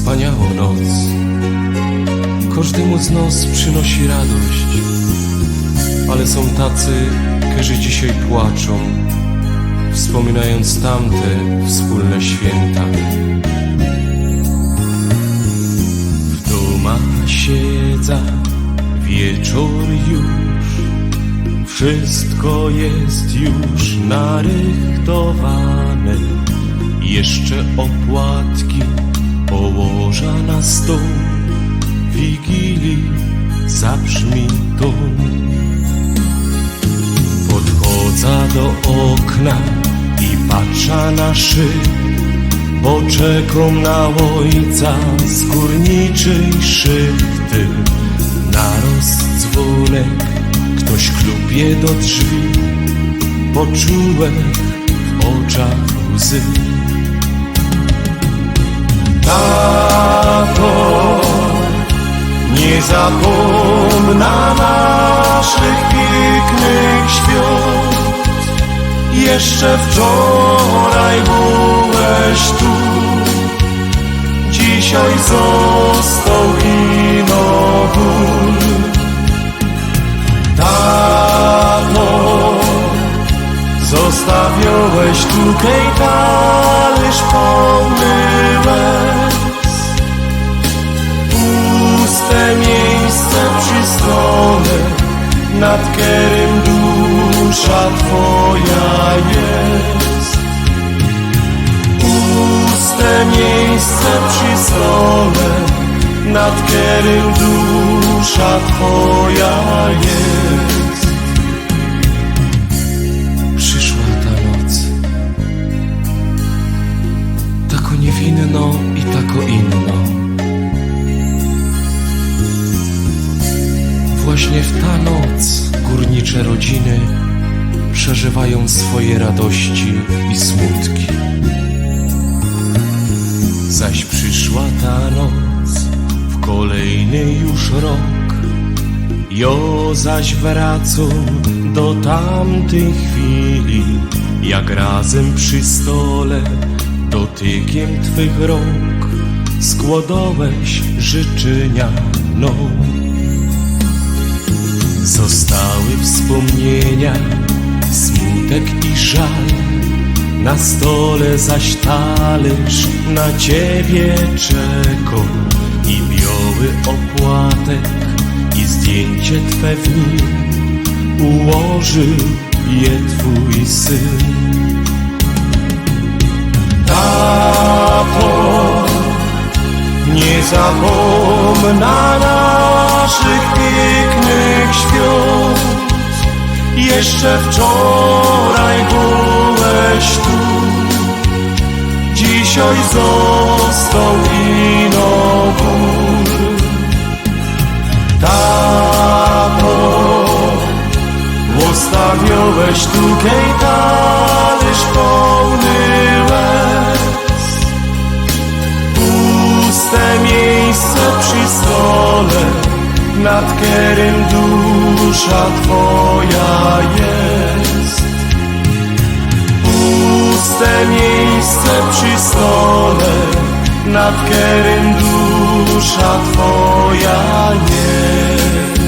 wspaniałą noc. Każdemu z nas przynosi radość, ale są tacy, którzy dzisiaj płaczą, wspominając tamte wspólne święta. W domach siedza, wieczór już, wszystko jest już narychtowane. Jeszcze opłatki położa na stół, Wigilii zabrzmi tu. Podchodzę do okna i patrzę na szyb, bo czekam na ojca z górniczej szychty. Naraz dzwonek, ktoś klupie do drzwi, poczułem w oczach łzy. Tato, nie zapomna naszych pięknych świąt. Jeszcze wczoraj byłeś tu, dzisiaj został ino ból. Tato, zostawiłeś tutaj talerz pełny łez. Puste miejsce przy stole, nad którym dusza Twoja jest. Puste miejsce przy stole, nad którym dusza Twoja jest. Przyszła ta noc, tako niewinno i tako inno. Właśnie w ta noc górnicze rodziny przeżywają swoje radości i smutki. Zaś przyszła ta noc, w kolejny już rok, jo zaś wracam do tamtej chwili, jak razem przy stole dotykiem Twych rąk składałeś życzenia mną. Zostały wspomnienia, smutek i żal, na stole zaś talerz na Ciebie czekał i biały opłatek i zdjęcie Twe w nim ułożył je Twój syn. Tato, nie zapomna naszych pięknych świąt. Jeszcze wczoraj byłeś tu, dzisiaj został ino ból. Tato, zostawiłeś tutaj talerz pełny łez. Puste miejsce przy stole, nad którym dusza Twoja jest. Puste miejsce przy stole, nad którym dusza Twoja jest.